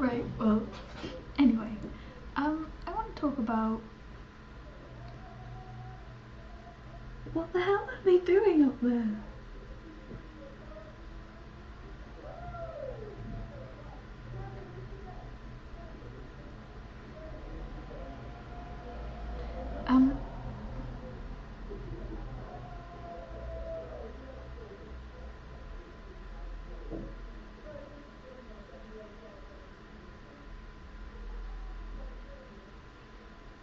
Right, well, anyway, I want to talk about what the hell are they doing up there?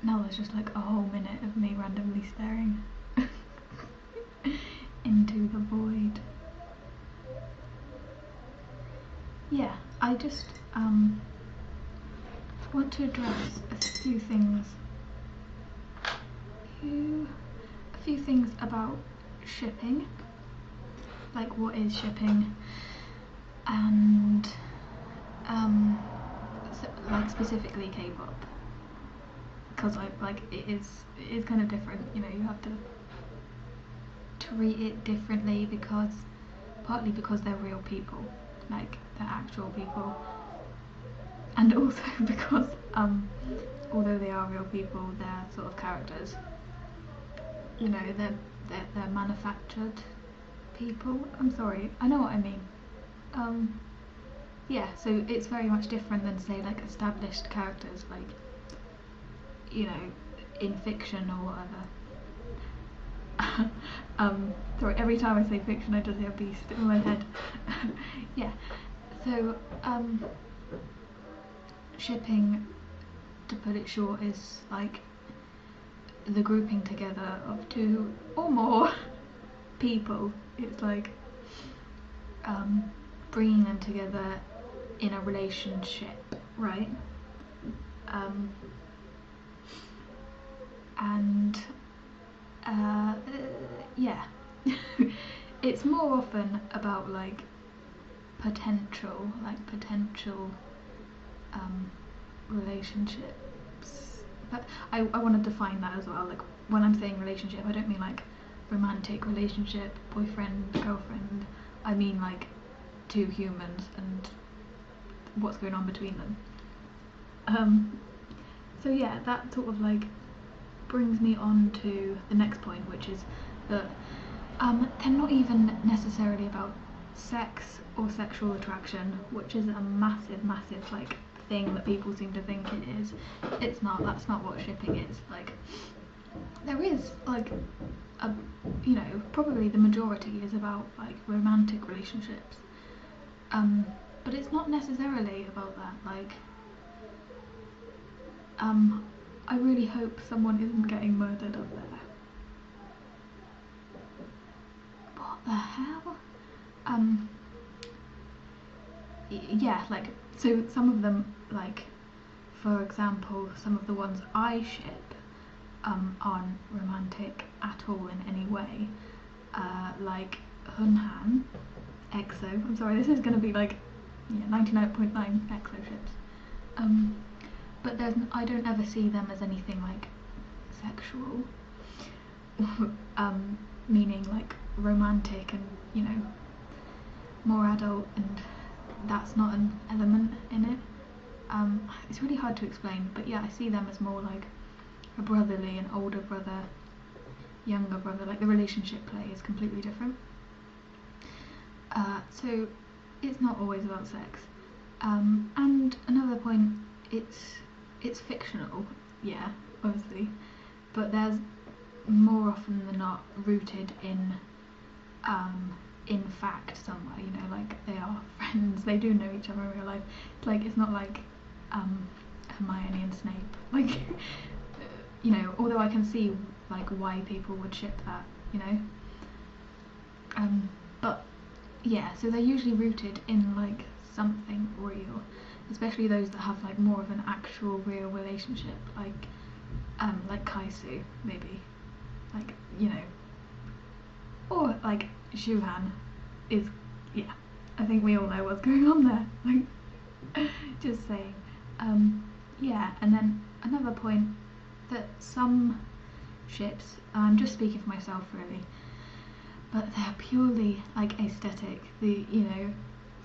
Now there's just like a whole minute of me randomly staring into the void. Yeah, I just want to address a few things. A few things about shipping, like what is shipping, and so, like specifically K-pop, because it is kind of different. You know, you have to treat it differently because partly because they're real people, like they're actual people, and also because although they are real people, they're sort of characters. You know, they're manufactured people. I'm sorry, I know what I mean. Yeah, so it's very much different than say like established characters, like, you know, in fiction or whatever. Sorry, every time I say fiction I just hear beast in my head. Yeah, so shipping, to put it short, is like the grouping together of two or more people. It's like bringing them together in a relationship, right? And yeah, it's more often about like potential relationships. But I want to define that as well. Like when I'm saying relationship, I don't mean like romantic relationship, boyfriend, girlfriend. I mean like two humans and what's going on between them. So yeah, that sort of like brings me on to the next point, which is that they're not even necessarily about sex or sexual attraction, which is a massive like thing that people seem to think it is. It's not. That's not what shipping is. Like, there is like a, you know, probably the majority is about like romantic relationships, but it's not necessarily about that. Like, I really hope someone isn't getting murdered up there. What the hell? Yeah, like, so some of them, like, for example, some of the ones I ship aren't romantic at all in any way. Like Hunhan, EXO. I'm sorry, this is going to be like 99.9 EXO ships. But I don't ever see them as anything like sexual, meaning like romantic and, you know, more adult, and that's not an element in it. It's really hard to explain, but yeah, I see them as more like a brotherly, an older brother, younger brother. Like the relationship play is completely different. So it's not always about sex. And another point, it's fictional, yeah, obviously, but there's more often than not rooted in fact somewhere, you know, like they are friends, they do know each other in real life. Like, it's not like Hermione and Snape, like, you know, although I can see like why people would ship that, you know. But yeah, so they're usually rooted in like something real, especially those that have like more of an actual real relationship, like Kaisu maybe, like, you know, or like Shuhan is, yeah, I think we all know what's going on there, like, just saying. Yeah, and then another point, that some ships, I'm just speaking for myself really, but they're purely like aesthetic. You know,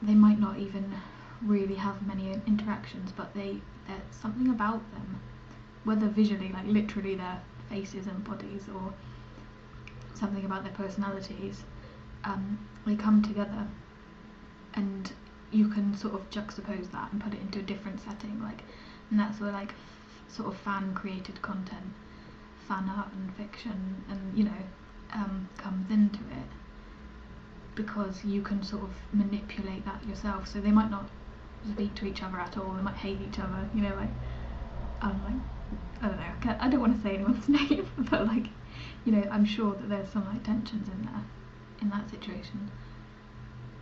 they might not even really have many interactions, but there's something about them, whether visually, like literally their faces and bodies, or something about their personalities, they come together, and you can sort of juxtapose that and put it into a different setting, like, and that's where like sort of fan created content, fan art and fiction, and you know, comes into it, because you can sort of manipulate that yourself. So they might not speak to each other at all, they might hate each other, you know, like I don't know, I don't want to say anyone's name, but like, you know, I'm sure that there's some like tensions in there, in that situation.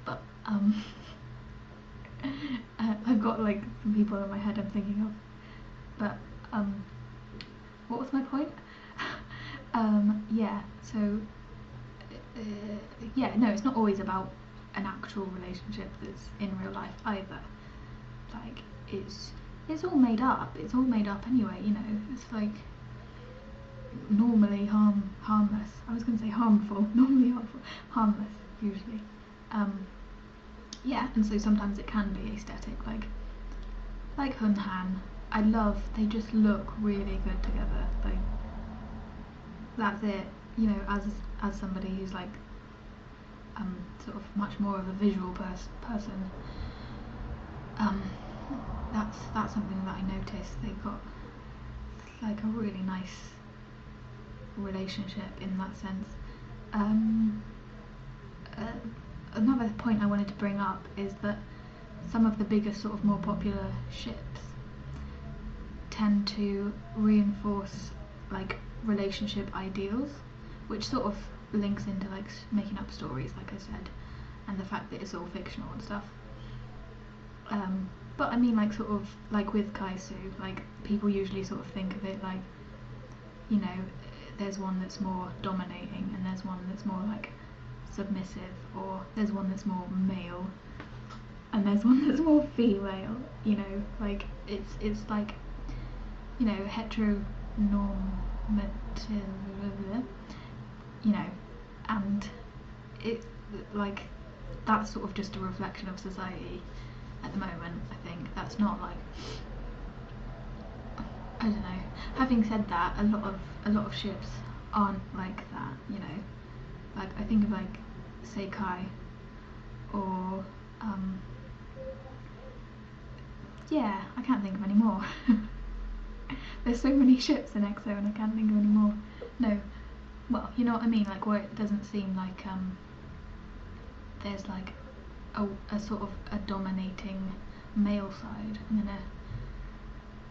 But I've got like some people in my head I'm thinking of, but what was my point? Yeah, so yeah, no, it's not always about an actual relationship that's in real life either. Like, it's all made up. It's all made up anyway, you know. It's like normally harmless. I was going to say harmful. Normally harmful. Harmless, usually. Yeah, and so sometimes it can be aesthetic, like Hun Han. I love, they just look really good together. Like, that's it. You know, as somebody who's like sort of much more of a visual person, that's something that I noticed. They've got like a really nice relationship in that sense. Another point I wanted to bring up is that some of the biggest, sort of more popular ships tend to reinforce like relationship ideals, which sort of links into like making up stories, like I said, and the fact that it's all fictional and stuff. But I mean, like, sort of like with Kaisu, like people usually sort of think of it like, you know, there's one that's more dominating and there's one that's more like submissive, or there's one that's more male and there's one that's more female, you know, like it's like, you know, heteronormative, you know, and it, like, that's sort of just a reflection of society at the moment. I think that's not like, I don't know. Having said that, a lot of ships aren't like that, you know. Like, I think of like Seikai, or yeah, I can't think of any more. There's so many ships in EXO and I can't think of any more. No, well, you know what I mean, like where it doesn't seem like there's like a sort of a dominating male side and then a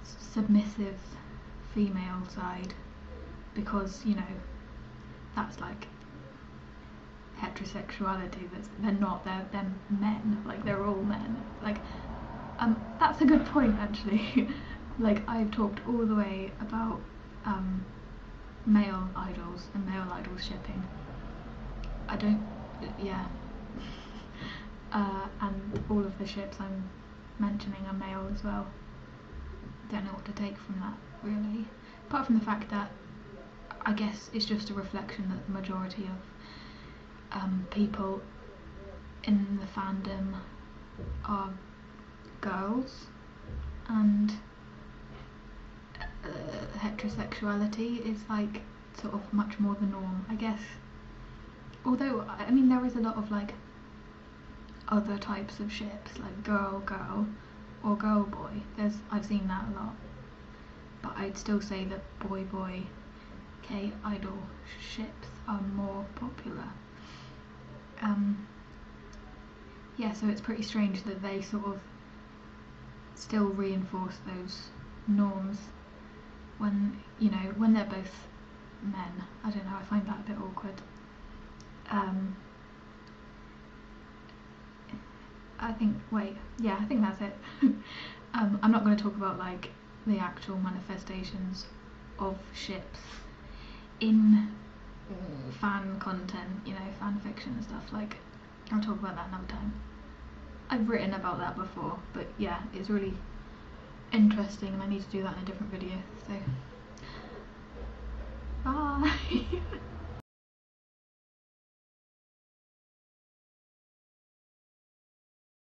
submissive female side, because, you know, that's like heterosexuality. They're not, they're men, like they're all men. Like, that's a good point actually. Like, I've talked all the way about male idols and male idols shipping. I don't, yeah. And all of the ships I'm mentioning are male as well. Don't know what to take from that, really. Apart from the fact that I guess it's just a reflection that the majority of people in the fandom are girls, and heterosexuality is like sort of much more the norm, I guess. Although, I mean, there is a lot of like other types of ships, like girl or girl boy. I've seen that a lot, but I'd still say that boy K-idol ships are more popular. Yeah, so it's pretty strange that they sort of still reinforce those norms when, you know, when they're both men. I don't know, I find that a bit awkward. I think that's it. I'm not going to talk about like the actual manifestations of ships in fan content, you know, fan fiction and stuff. Like, I'll talk about that another time. I've written about that before, but yeah, it's really interesting and I need to do that in a different video, so bye.